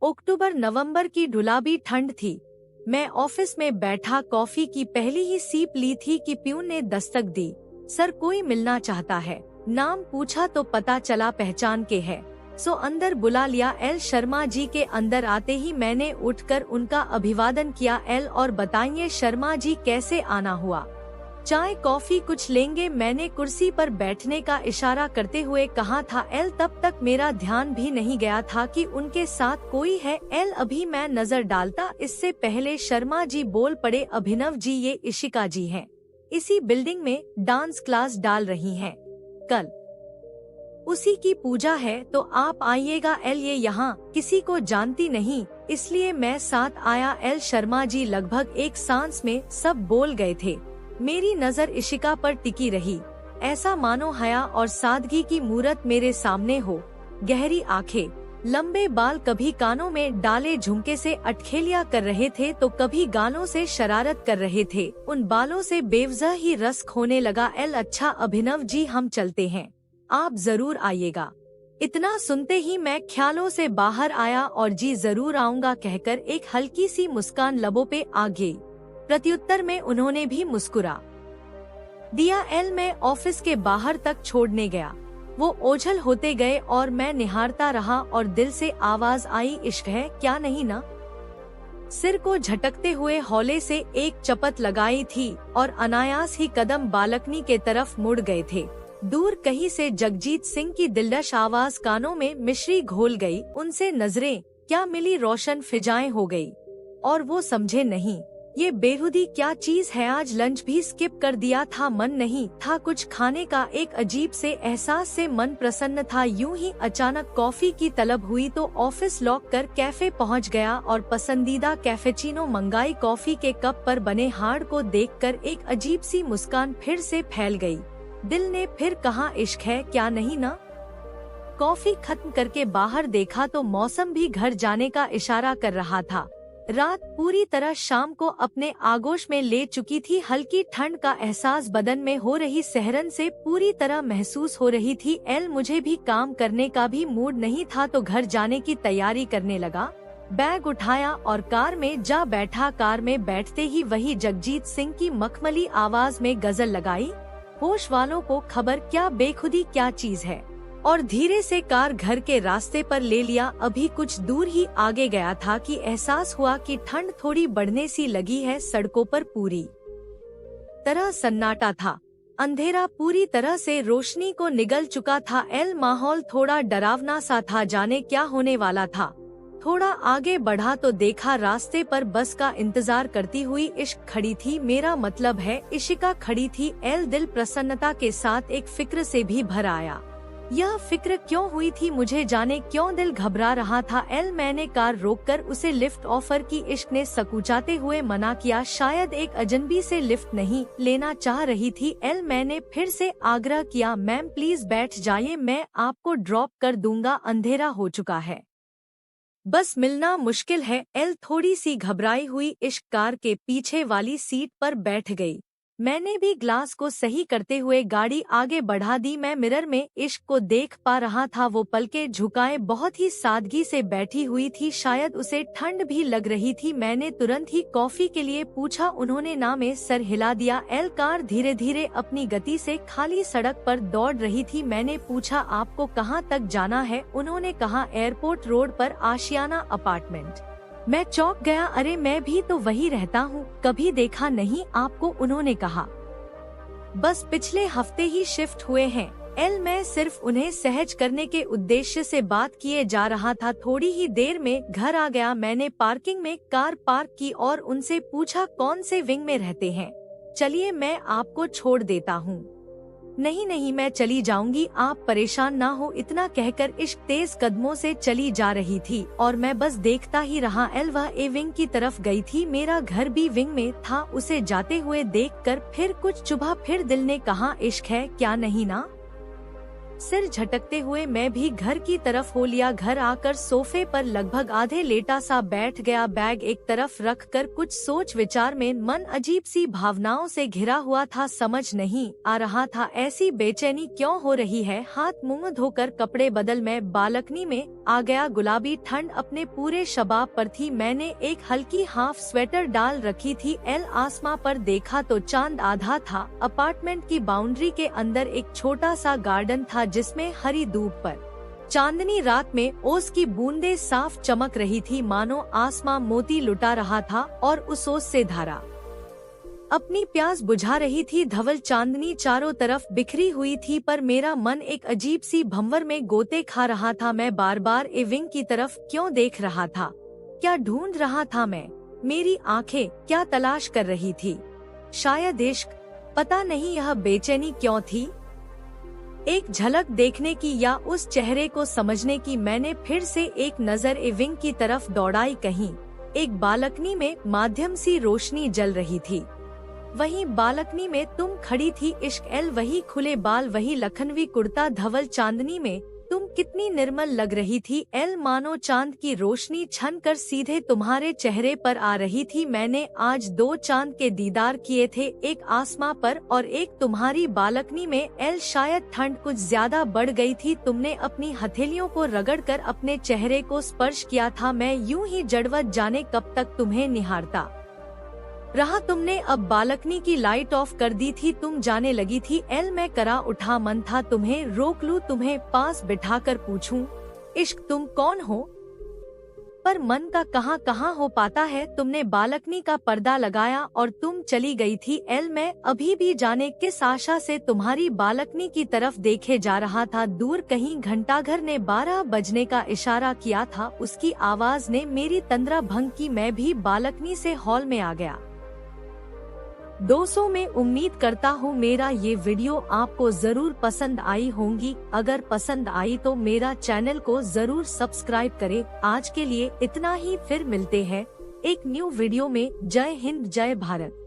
अक्टूबर नवंबर की ढुलाबी ठंड थी। मैं ऑफिस में बैठा कॉफी की पहली ही सीप ली थी कि प्यून ने दस्तक दी। सर, कोई मिलना चाहता है। नाम पूछा तो पता चला पहचान के है, सो अंदर बुला लिया। एल शर्मा जी के अंदर आते ही मैंने उठकर उनका अभिवादन किया। एल, और बताइए शर्मा जी, कैसे आना हुआ? चाय कॉफी कुछ लेंगे? मैंने कुर्सी पर बैठने का इशारा करते हुए कहा था। एल, तब तक मेरा ध्यान भी नहीं गया था कि उनके साथ कोई है। एल, अभी मैं नजर डालता इससे पहले शर्मा जी बोल पड़े। अभिनव जी, ये इशिका जी हैं। इसी बिल्डिंग में डांस क्लास डाल रही हैं। कल उसी की पूजा है तो आप आइएगा। एल, ये यहाँ किसी को जानती नहीं, इसलिए मैं साथ आया। एल शर्मा जी लगभग एक सांस में सब बोल गए थे। मेरी नजर इशिका पर टिकी रही, ऐसा मानो हया और सादगी की मूरत मेरे सामने हो। गहरी आंखें, लंबे बाल कभी कानों में डाले झुमके से अटखेलियां कर रहे थे तो कभी गालों से शरारत कर रहे थे। उन बालों से बेवजह ही रस खोने लगा। एल, अच्छा अभिनव जी, हम चलते हैं, आप जरूर आइएगा। इतना सुनते ही मैं ख्यालों से बाहर आया और जी जरूर आऊंगा कहकर एक हल्की सी मुस्कान लबों पे आ गई। प्रत्युत्तर में उन्होंने भी मुस्कुरा दिया। एल, मैं ऑफिस के बाहर तक छोड़ने गया। वो ओझल होते गए और मैं निहारता रहा और दिल से आवाज आई, इश्क है क्या नहीं ना? सिर को झटकते हुए हौले से एक चपत लगाई थी और अनायास ही कदम बालकनी के तरफ मुड़ गए थे। दूर कहीं से जगजीत सिंह की दिलडश आवाज कानों में मिश्री घोल गई। उनसे नजरें क्या मिली, रोशन फिजाएं हो गई और वो समझे नहीं ये बेहुदी क्या चीज है। आज लंच भी स्किप कर दिया था, मन नहीं था कुछ खाने का। एक अजीब से एहसास से मन प्रसन्न था। यूं ही अचानक कॉफी की तलब हुई तो ऑफिस लॉक कर कैफे पहुंच गया और पसंदीदा कैफेचिनो मंगाई। कॉफी के कप पर बने हाड़ को देखकर एक अजीब सी मुस्कान फिर से फैल गई। दिल ने फिर कहा, इश्क है क्या नहीं ना? कॉफी खत्म करके बाहर देखा तो मौसम भी घर जाने का इशारा कर रहा था। रात पूरी तरह शाम को अपने आगोश में ले चुकी थी। हल्की ठंड का एहसास बदन में हो रही सहरन से पूरी तरह महसूस हो रही थी। एल, मुझे भी काम करने का भी मूड नहीं था तो घर जाने की तैयारी करने लगा। बैग उठाया और कार में जा बैठा। कार में बैठते ही वही जगजीत सिंह की मखमली आवाज में गजल लगाई, होश वालों को खबर क्या बेखुदी क्या चीज है, और धीरे से कार घर के रास्ते पर ले लिया। अभी कुछ दूर ही आगे गया था कि एहसास हुआ कि ठंड थोड़ी बढ़ने सी लगी है। सड़कों पर पूरी तरह सन्नाटा था, अंधेरा पूरी तरह से रोशनी को निगल चुका था। एल, माहौल थोड़ा डरावना सा था, जाने क्या होने वाला था। थोड़ा आगे बढ़ा तो देखा रास्ते पर बस का इंतजार करती हुई इश्क खड़ी थी, मेरा मतलब है इशिका खड़ी थी। एल, दिल प्रसन्नता के साथ एक फिक्र से भी भर आया। यह फिक्र क्यों हुई थी मुझे जाने, क्यों दिल घबरा रहा था। एल, मैंने कार रोककर उसे लिफ्ट ऑफर की। इश्क ने सकुचाते हुए मना किया, शायद एक अजनबी से लिफ्ट नहीं लेना चाह रही थी। एल, मैंने फिर से आग्रह किया, मैम प्लीज बैठ जाइए, मैं आपको ड्रॉप कर दूंगा, अंधेरा हो चुका है, बस मिलना मुश्किल है। एल, थोड़ी सी घबराई हुई इश्क कार के पीछे वाली सीट पर बैठ गई। मैंने भी ग्लास को सही करते हुए गाड़ी आगे बढ़ा दी। मैं मिरर में इश्क को देख पा रहा था। वो पलके झुकाए बहुत ही सादगी से बैठी हुई थी, शायद उसे ठंड भी लग रही थी। मैंने तुरंत ही कॉफी के लिए पूछा, उन्होंने ना में सर हिला दिया। एल, कार धीरे धीरे अपनी गति से खाली सड़क पर दौड़ रही थी। मैंने पूछा, आपको कहाँ तक जाना है? उन्होंने कहा, एयरपोर्ट रोड पर आशियाना अपार्टमेंट। मैं चौंक गया, अरे मैं भी तो वही रहता हूँ, कभी देखा नहीं आपको? उन्होंने कहा, बस पिछले हफ्ते ही शिफ्ट हुए हैं। एल, मैं सिर्फ उन्हें सहज करने के उद्देश्य से बात किए जा रहा था। थोड़ी ही देर में घर आ गया। मैंने पार्किंग में कार पार्क की और उनसे पूछा, कौन से विंग में रहते हैं? चलिए मैं आपको छोड़ देता हूँ। नहीं नहीं, मैं चली जाऊंगी, आप परेशान ना हो। इतना कहकर इश्क तेज कदमों से चली जा रही थी और मैं बस देखता ही रहा। एल, वह ए विंग की तरफ गई थी, मेरा घर भी विंग में था। उसे जाते हुए देखकर फिर कुछ चुभा। फिर दिल ने कहा, इश्क है क्या नहीं ना? सिर झटकते हुए मैं भी घर की तरफ हो लिया। घर आकर सोफे पर लगभग आधे लेटा सा बैठ गया। बैग एक तरफ रखकर कुछ सोच विचार में मन अजीब सी भावनाओं से घिरा हुआ था। समझ नहीं आ रहा था ऐसी बेचैनी क्यों हो रही है। हाथ मुंह धोकर कपड़े बदल मैं बालकनी में आ गया। गुलाबी ठंड अपने पूरे शबाब पर थी। मैंने एक हल्की हाफ स्वेटर डाल रखी थी। आसमां पर देखा तो चांद आधा था। अपार्टमेंट की बाउंड्री के अंदर एक छोटा सा गार्डन था जिसमें हरी धूप पर चांदनी रात में ओस की बूंदें साफ चमक रही थी, मानो आसमां मोती लुटा रहा था और उस ओस से धारा अपनी प्यास बुझा रही थी। धवल चांदनी चारों तरफ बिखरी हुई थी पर मेरा मन एक अजीब सी भंवर में गोते खा रहा था। मैं बार बार एविंग की तरफ क्यों देख रहा था? क्या ढूंढ रहा था मैं? मेरी आंखें क्या तलाश कर रही थी? शायद इश्क? पता नहीं यह बेचैनी क्यों थी। एक झलक देखने की या उस चेहरे को समझने की मैंने फिर से एक नजर एविंग की तरफ दौड़ाई। कहीं एक बालकनी में माध्यम सी रोशनी जल रही थी। वहीं बालकनी में तुम खड़ी थी। इश्क वही खुले बाल, वही लखनवी कुर्ता। धवल चांदनी में तुम कितनी निर्मल लग रही थी मानो चांद की रोशनी छन कर सीधे तुम्हारे चेहरे पर आ रही थी। मैंने आज 2 चांद के दीदार किए थे, एक आसमां पर और एक तुम्हारी बालकनी में। शायद ठंड कुछ ज्यादा बढ़ गई थी। तुमने अपनी हथेलियों को रगड़कर अपने चेहरे को स्पर्श किया था। मैं यूं ही जड़वत जाने कब तक तुम्हें निहारता रहा। तुमने अब बालकनी की लाइट ऑफ कर दी थी। तुम जाने लगी थी। मैं करा उठा। मन था तुम्हें रोक लूं, तुम्हें पास बिठाकर पूछूं, इश्क तुम कौन हो? पर मन का कहां हो पाता है। तुमने बालकनी का पर्दा लगाया और तुम चली गई थी। मैं अभी भी जाने किस आशा से तुम्हारी बालकनी की तरफ देखे जा रहा था। दूर कहीं घंटाघर ने 12 बजने का इशारा किया था। उसकी आवाज ने मेरी तंद्रा भंग की। मैं भी बालकनी से हॉल में आ गया। दोस्तों, मैं उम्मीद करता हूँ मेरा ये वीडियो आपको जरूर पसंद आई होंगी। अगर पसंद आई तो मेरा चैनल को जरूर सब्सक्राइब करें। आज के लिए इतना ही, फिर मिलते हैं एक न्यू वीडियो में। जय हिंद, जय भारत।